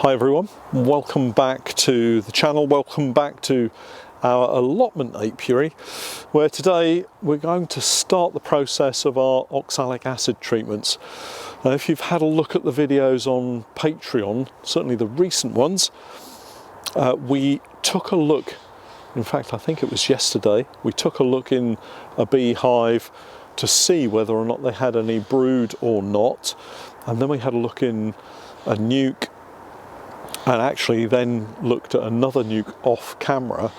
Hi everyone, welcome back to the channel, welcome back to our allotment apiary, where today we're going to start the process of our oxalic acid treatments. Now, if you've had a look at the videos on Patreon, certainly the recent ones, we took a look, in fact I think it was yesterday, we took a look in a beehive to see whether or not they had any brood or not, and then we had a look in a nuke, and actually then looked at another nuke off camera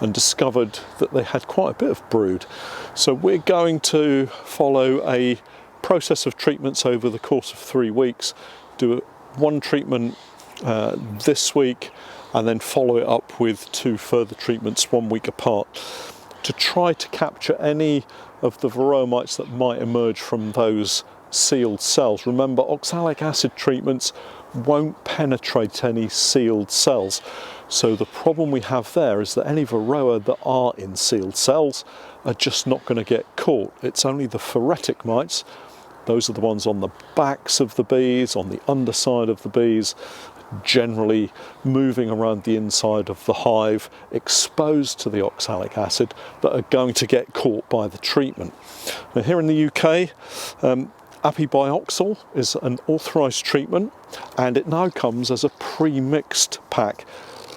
and discovered that they had quite a bit of brood. So we're going to follow a process of treatments over the course of 3 weeks, do one treatment this week and then follow it up with 2 further treatments 1 week apart to try to capture any of the varroa mites that might emerge from those sealed cells. Remember, oxalic acid treatments won't penetrate any sealed cells, so the problem we have there is that any varroa that are in sealed cells are just not going to get caught. It's only the phoretic mites, those are the ones on the backs of the bees, on the underside of the bees, generally moving around the inside of the hive, exposed to the oxalic acid, that are going to get caught by the treatment. Now, here in the UK, Apibioxal is an authorised treatment, and it now comes as a pre-mixed pack.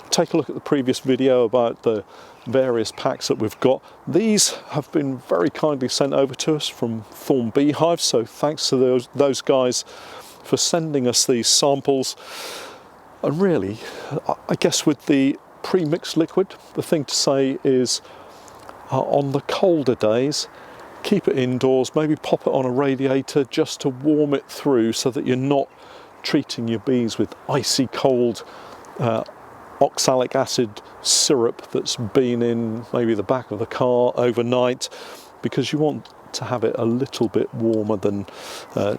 Take a look at the previous video about the various packs that we've got. These have been very kindly sent over to us from Thorn Beehive, so thanks to those guys for sending us these samples. And really, I guess with the pre-mixed liquid, the thing to say is on the colder days, keep it indoors, maybe pop it on a radiator just to warm it through so that you're not treating your bees with icy cold oxalic acid syrup that's been in maybe the back of the car overnight, because you want to have it a little bit warmer than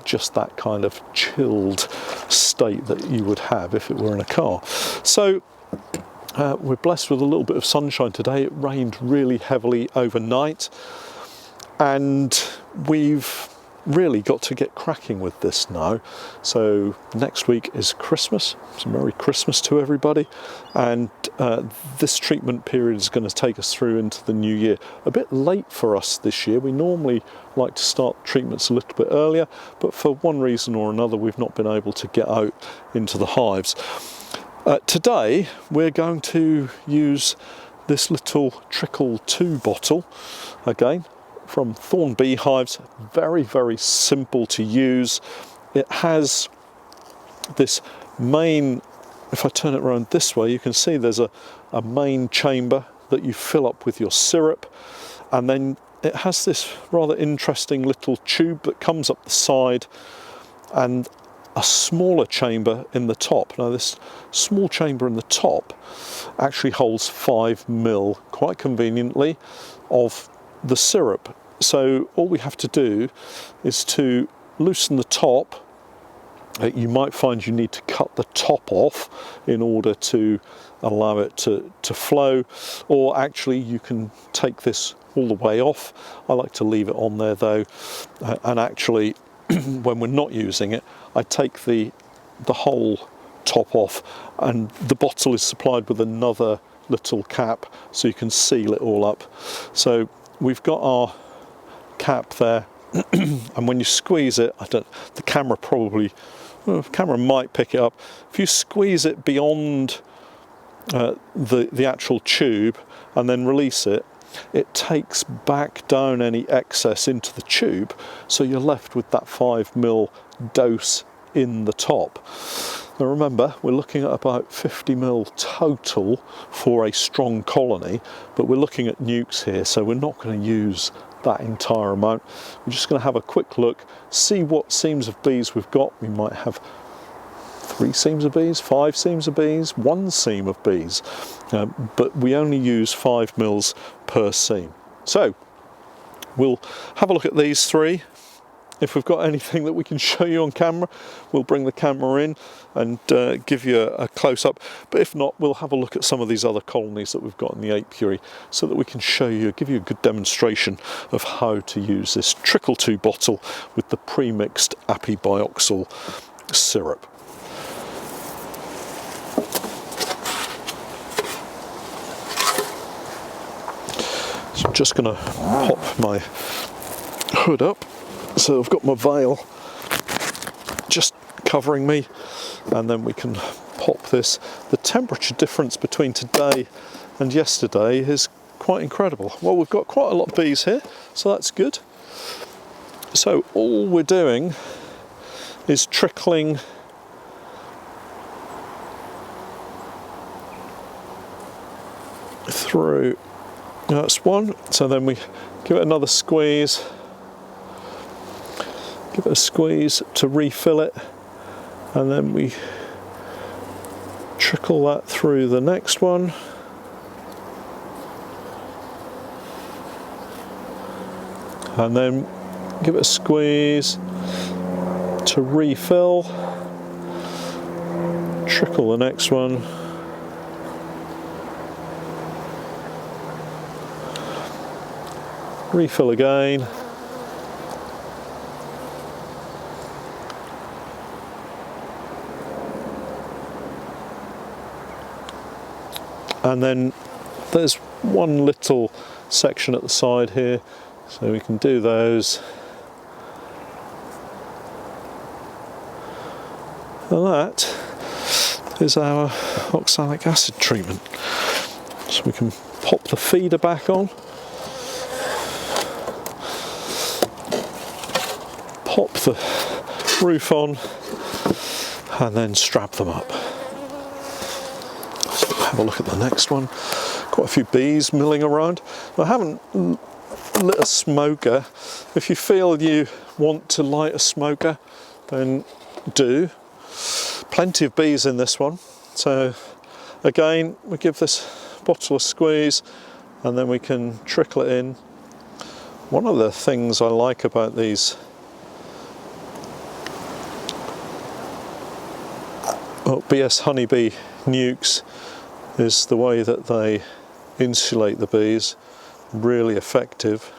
just that kind of chilled state that you would have if it were in a car. So we're blessed with a little bit of sunshine today. It rained really heavily overnight, and we've really got to get cracking with this now. So next week is Christmas, so Merry Christmas to everybody, and this treatment period is going to take us through into the new year. A bit late for us this year. We normally like to start treatments a little bit earlier, but for one reason or another we've not been able to get out into the hives. Today we're going to use this little Trickle2 bottle, again from Thorn Beehives. Very, very simple to use. It has this main, if I turn it around this way, you can see there's a main chamber that you fill up with your syrup, and then it has this rather interesting little tube that comes up the side and a smaller chamber in the top. Now, this small chamber in the top actually holds 5 ml, quite conveniently, of the syrup. So all we have to do is to loosen the top. You might find you need to cut the top off in order to allow it to flow, or actually you can take this all the way off. I like to leave it on there though, and actually when we're not using it, I take the whole top off, and the bottle is supplied with another little cap so you can seal it all up. So we've got our cap there, and when you squeeze it, the camera might pick it up. If you squeeze it beyond the actual tube and then release it, it takes back down any excess into the tube, so you're left with that 5 ml dose in the top. Now remember, we're looking at about 50 ml total for a strong colony, but we're looking at nukes here, so we're not going to use that entire amount. We're just going to have a quick look, see what seams of bees we've got. We might have 3 seams of bees, 5 seams of bees, 1 seam of bees, but we only use 5 ml per seam. So we'll have a look at these 3. If we've got anything that we can show you on camera, we'll bring the camera in and give you a close-up. But if not, we'll have a look at some of these other colonies that we've got in the apiary so that we can show you, give you a good demonstration of how to use this Trickle2 bottle with the pre-mixed Apibioxal syrup. So I'm just going to pop my hood up, so I've got my veil just covering me, and then we can pop this. The temperature difference between today and yesterday is quite incredible. Well, we've got quite a lot of bees here, so that's good. So all we're doing is trickling through. That's one. So then we give it another squeeze. Give it a squeeze to refill it, and then we trickle that through the next one. And then give it a squeeze to refill. Trickle the next one. Refill again. And then there's one little section at the side here, so we can do those. And that is our oxalic acid treatment. So we can pop the feeder back on, pop the roof on, and then strap them up. So have a look at the next one. Quite a few bees milling around. I haven't lit a smoker. If you feel you want to light a smoker, then do. Plenty of bees in this one. So again, we give this bottle a squeeze, and then we can trickle it in. One of the things I like about these BS Honeybee nukes is the way that they insulate the bees. Really effective.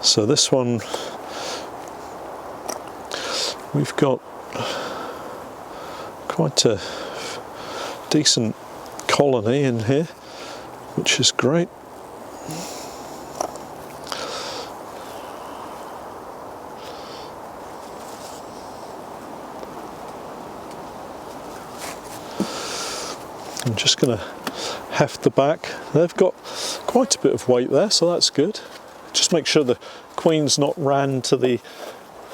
So this one, we've got quite a decent colony in here, which is great. I'm just going to heft the back. They've got quite a bit of weight there, so that's good. Just make sure the queen's not ran to the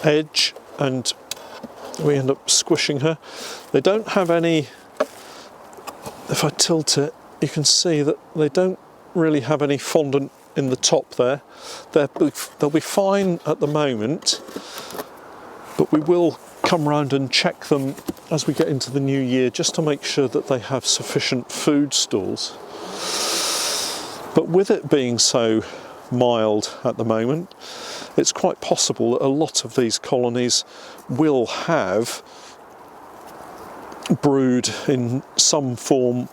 edge and we end up squishing her. They don't have any, if I tilt it, you can see that they don't really have any fondant in the top there. They'll be fine at the moment, but we will come round and check them as we get into the new year, just to make sure that they have sufficient food stores. But with it being so mild at the moment, it's quite possible that a lot of these colonies will have brood in some form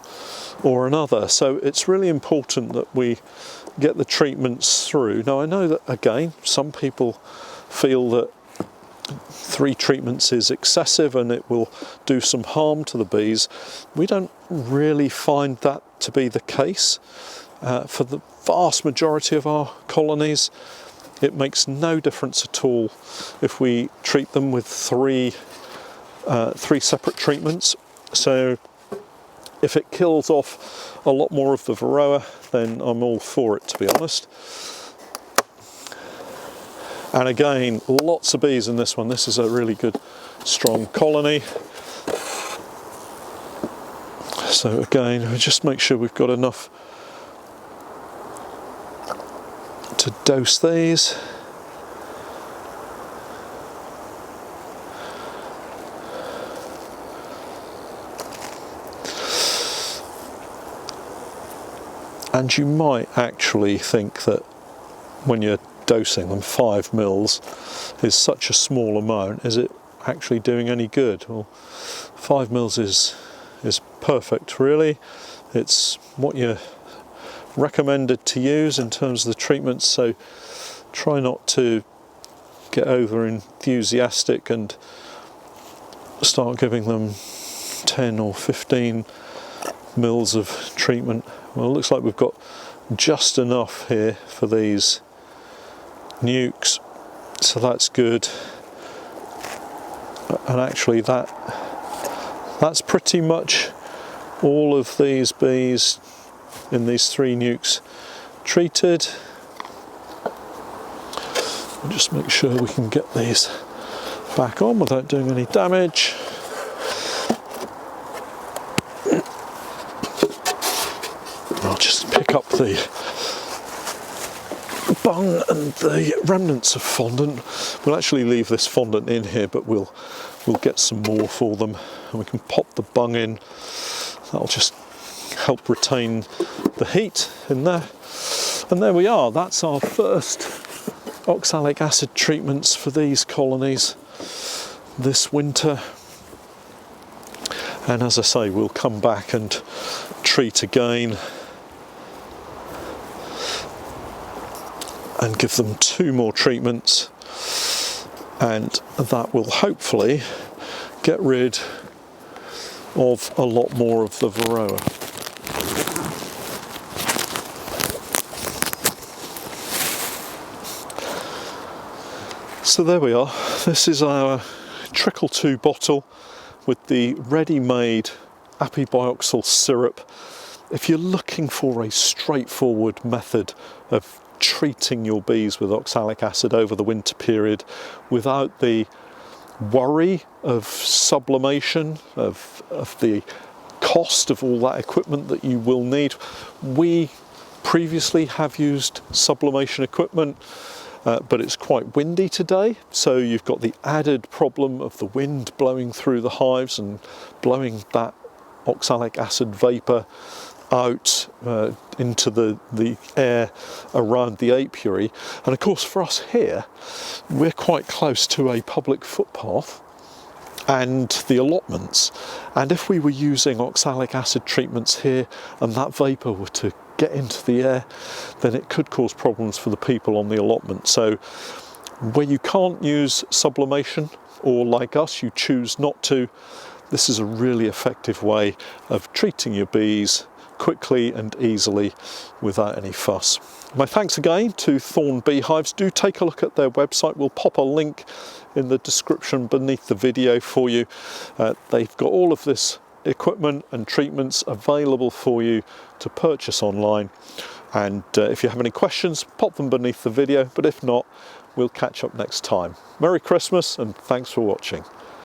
or another. So it's really important that we get the treatments through. Now I know that again, some people feel that 3 treatments is excessive and it will do some harm to the bees. We don't really find that to be the case. For the vast majority of our colonies, it makes no difference at all if we treat them with three separate treatments. So if it kills off a lot more of the varroa, then I'm all for it, to be honest. And again, lots of bees in this one. This is a really good, strong colony. So again, we just make sure we've got enough to dose these. And you might actually think that when you're dosing them, 5 mils is such a small amount. Is it actually doing any good? Well, 5 mils is perfect, really. It's what you're recommended to use in terms of the treatments, so try not to get over enthusiastic and start giving them 10 or 15 mils of treatment. Well, it looks like we've got just enough here for these nukes, so that's good. And actually that's pretty much all of these bees in these 3 nukes treated. I'll just make sure we can get these back on without doing any damage. I'll just pick up the bung and the remnants of fondant. We'll actually leave this fondant in here, but we'll get some more for them, and we can pop the bung in. That'll just help retain the heat in there. And there we are, that's our first oxalic acid treatments for these colonies this winter. And as I say, we'll come back and treat again and give them 2 more treatments, and that will hopefully get rid of a lot more of the varroa. So there we are, this is our Trickle2 bottle with the ready-made Apibioxal syrup. If you're looking for a straightforward method of treating your bees with oxalic acid over the winter period without the worry of sublimation, of the cost of all that equipment that you will need. We previously have used sublimation equipment, but it's quite windy today, so you've got the added problem of the wind blowing through the hives and blowing that oxalic acid vapour out into the air around the apiary. And of course for us here, we're quite close to a public footpath and the allotments, and if we were using oxalic acid treatments here and that vapour were to get into the air, then it could cause problems for the people on the allotment. So where you can't use sublimation, or like us you choose not to, this is a really effective way of treating your bees quickly and easily without any fuss. My thanks again to Thorn Beehives. Do take a look at their website. We'll pop a link in the description beneath the video for you. They've got all of this equipment and treatments available for you to purchase online, and if you have any questions, pop them beneath the video, but if not, we'll catch up next time. Merry Christmas and thanks for watching.